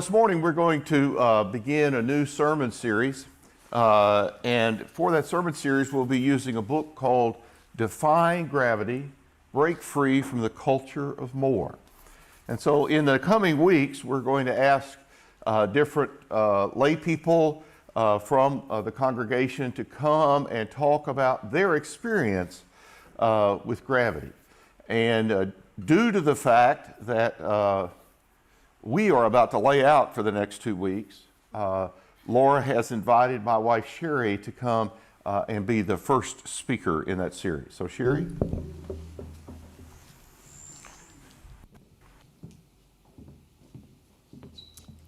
This morning we're going to begin a new sermon series, and for that sermon series we'll be using a book called Defying Gravity, Break Free from the Culture of More. And so in the coming weeks we're going to ask different lay people from the congregation to come and talk about their experience with gravity. And due to the fact that we are about to lay out for the next 2 weeks, Laura has invited my wife Sherry to come and be the first speaker in that series. So Sherry?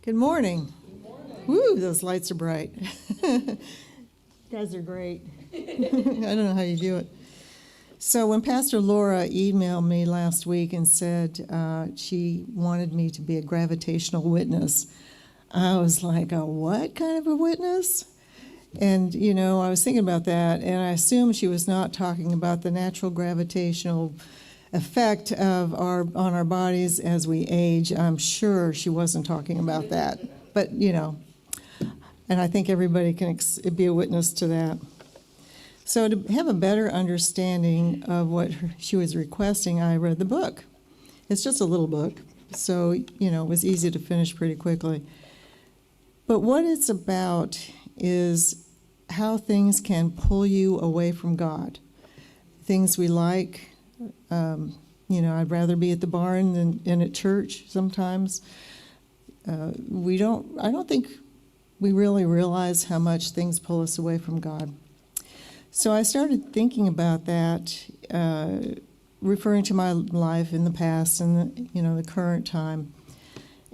Good morning. Good morning. Woo, those lights are bright. You guys are great. I don't know how you do it. So when Pastor Laura emailed me last week and said she wanted me to be a gravitational witness, I was like, a what kind of a witness? And, you know, I was thinking about that, and I assumed she was not talking about the natural gravitational effect of on our bodies as we age. I'm sure she wasn't talking about that. But, you know, and I think everybody can be a witness to that. So to have a better understanding of what she was requesting, I read the book. It's just a little book, so, you know, it was easy to finish pretty quickly. But what it's about is how things can pull you away from God. Things we like, you know, I'd rather be at the barn than at church sometimes. I don't think we really realize how much things pull us away from God. So I started thinking about that, referring to my life in the past and the current time.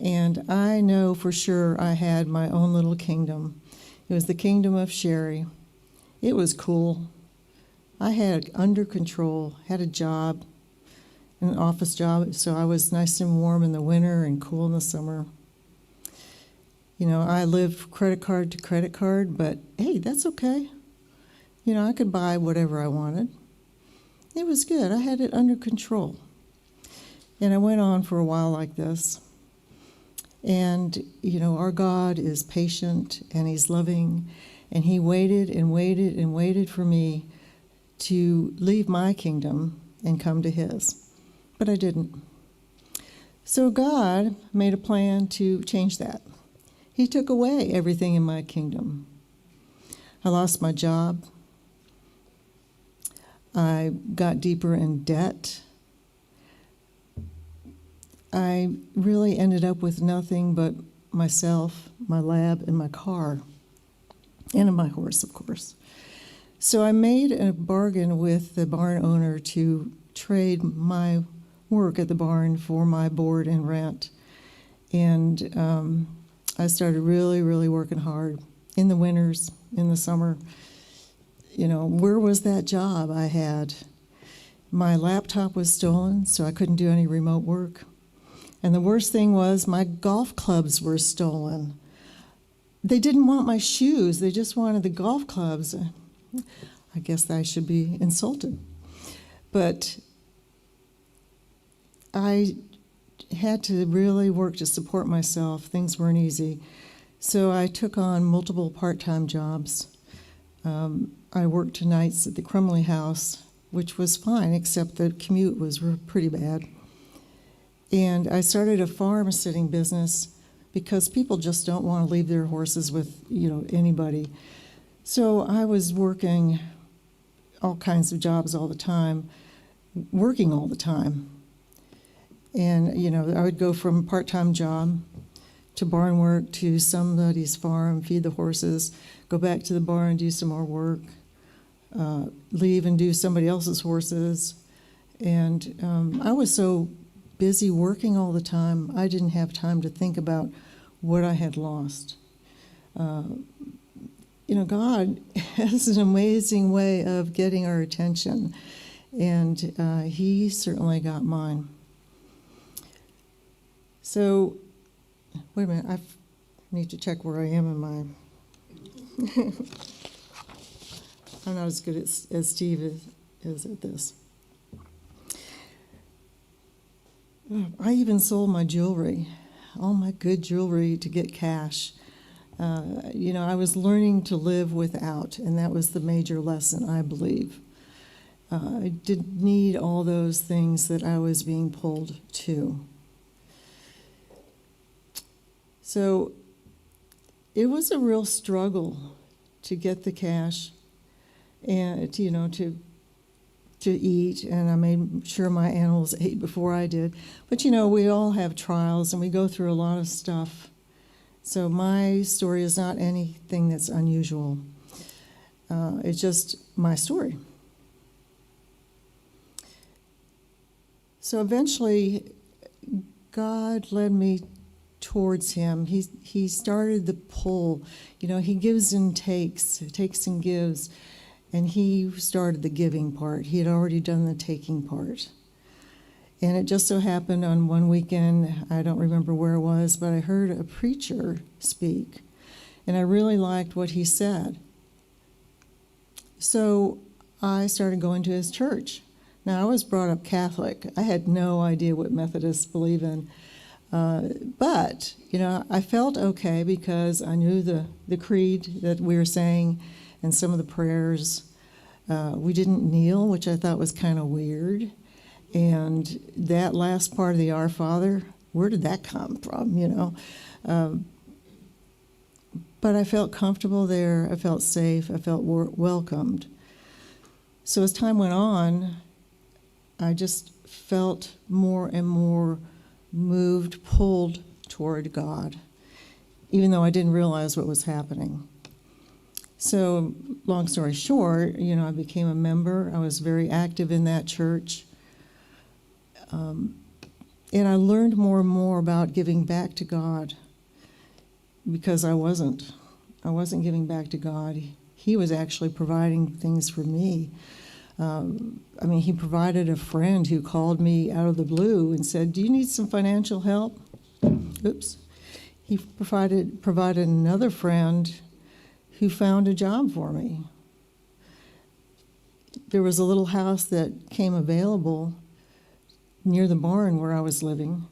And I know for sure I had my own little kingdom. It was the kingdom of Sherry. It was cool. I had it under control, had a job, an office job, so I was nice and warm in the winter and cool in the summer. You know, I lived credit card to credit card, but hey, that's okay. You know, I could buy whatever I wanted. It was good. I had it under control. And I went on for a while like this. And, you know, our God is patient and He's loving. And He waited and waited and waited for me to leave my kingdom and come to His. But I didn't. So God made a plan to change that. He took away everything in my kingdom. I lost my job. I got deeper in debt. I really ended up with nothing but myself, my lab, and my car, and my horse, of course. So I made a bargain with the barn owner to trade my work at the barn for my board and rent. And I started really, really working hard in the winters, in the summer. You know, where was that job I had? My laptop was stolen, so I couldn't do any remote work. And the worst thing was my golf clubs were stolen. They didn't want my shoes. They just wanted the golf clubs. I guess I should be insulted. But I had to really work to support myself. Things weren't easy. So I took on multiple part-time jobs. I worked nights at the Crumley House, which was fine, except the commute was pretty bad. And I started a farm sitting business because people just don't want to leave their horses with, you know, anybody. So I was working all kinds of jobs all the time, working all the time. And, you know, I would go from part-time job to barn work to somebody's farm, feed the horses, go back to the barn, do some more work, leave and do somebody else's horses. And I was so busy working all the time, I didn't have time to think about what I had lost. You know, God has an amazing way of getting our attention, and He certainly got mine. So, wait a minute, I need to check where I am in my... I'm not as good as Steve is at this. I even sold my jewelry. all my good jewelry to get cash. I was learning to live without, and that was the major lesson, I believe. I didn't need all those things that I was being pulled to. So it was a real struggle to get the cash and, to eat, and I made sure my animals ate before I did. But, we all have trials, and we go through a lot of stuff. So my story is not anything that's unusual. It's just my story. So eventually, God led me towards him. He started the pull. He gives and takes and gives. And he started the giving part. He had already done the taking part. And it just so happened on one weekend, I don't remember where it was, but I heard a preacher speak. And I really liked what he said. So I started going to his church. Now, I was brought up Catholic. I had no idea what Methodists believe in. But I felt okay because I knew the creed that we were saying and some of the prayers. We didn't kneel, which I thought was kind of weird. And that last part of the Our Father, where did that come from, But I felt comfortable there. I felt safe. I felt welcomed. So as time went on, I just felt more and more moved, pulled toward God, even though I didn't realize what was happening. So, long story short, I became a member. I was very active in that church. And I learned more and more about giving back to God because I wasn't giving back to God. He was actually providing things for me. He provided a friend who called me out of the blue and said, "Do you need some financial help?" Oops. He provided another friend who found a job for me. There was a little house that came available near the barn where I was living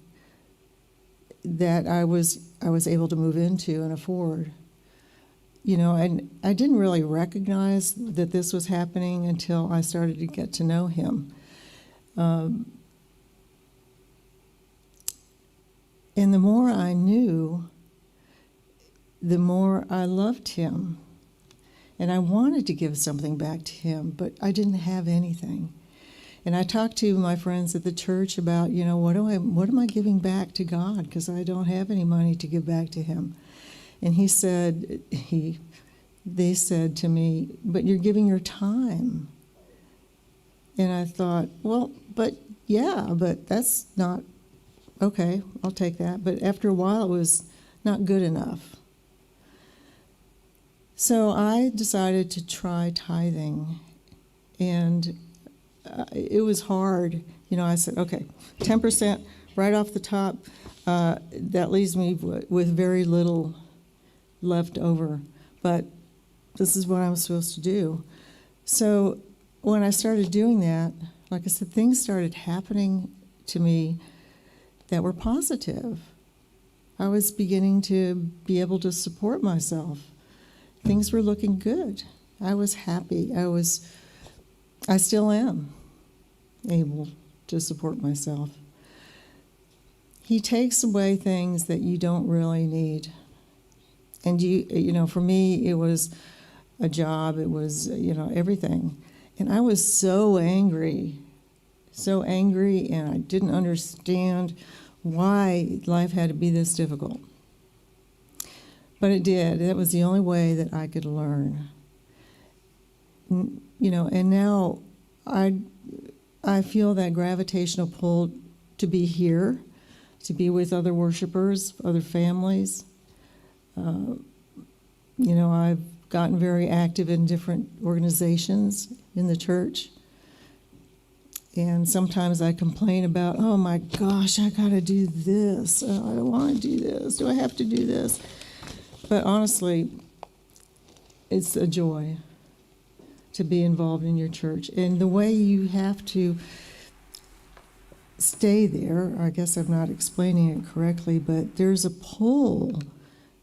that I was able to move into and afford. And I didn't really recognize that this was happening until I started to get to know him. And the more I knew, the more I loved him. And I wanted to give something back to him, but I didn't have anything. And I talked to my friends at the church about, what am I giving back to God? Because I don't have any money to give back to him. And they said to me, "But you're giving your time." And I thought, but that's not, okay, I'll take that. But after a while, it was not good enough. So I decided to try tithing, and it was hard. I said, okay, 10% right off the top, that leaves me with very little left over, but this is what I'm supposed to do. So when I started doing that, like I said, things started happening to me that were positive. I was beginning to be able to support myself. Things were looking good. I was happy. I still am able to support myself. He takes away things that you don't really need. And for me, it was a job, it was, everything. And I was so angry, and I didn't understand why life had to be this difficult. But it did. That was the only way that I could learn. And now I feel that gravitational pull to be here, to be with other worshipers, other families. I've gotten very active in different organizations in the church. And sometimes I complain about, oh my gosh, I got to do this. I don't want to do this. Do I have to do this? But honestly, it's a joy to be involved in your church. And the way you have to stay there. I guess I'm not explaining it correctly, but there's a pull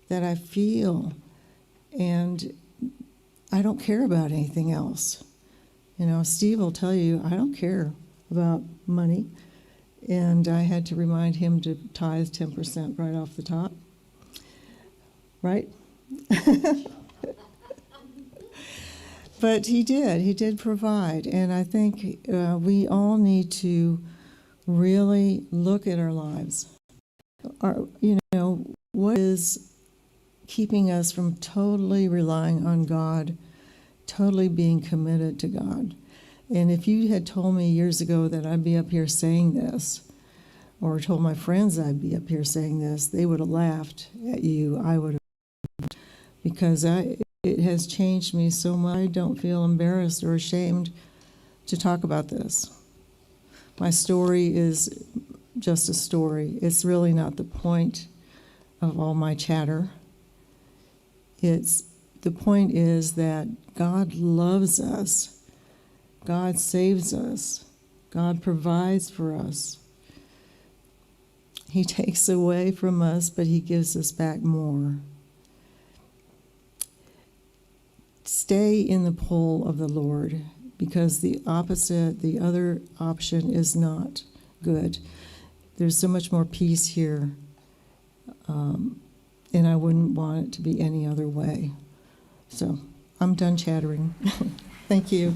that I feel, and I don't care about anything else. You know, Steve will tell you, I don't care about money, and I had to remind him to tithe 10% right off the top. Right? But he did provide, and I think we all need to really look at our lives. What is keeping us from totally relying on God, totally being committed to God? And if you had told me years ago that I'd be up here saying this, or told my friends I'd be up here saying this, they would have laughed at you. I would have, because it has changed me so much. I don't feel embarrassed or ashamed to talk about this. My story is just a story. It's really not the point of all my chatter. The point is that God loves us. God saves us. God provides for us. He takes away from us, but he gives us back more. Stay in the pull of the Lord, because the other option is not good. There's so much more peace here, and I wouldn't want it to be any other way. So I'm done chattering. Thank you.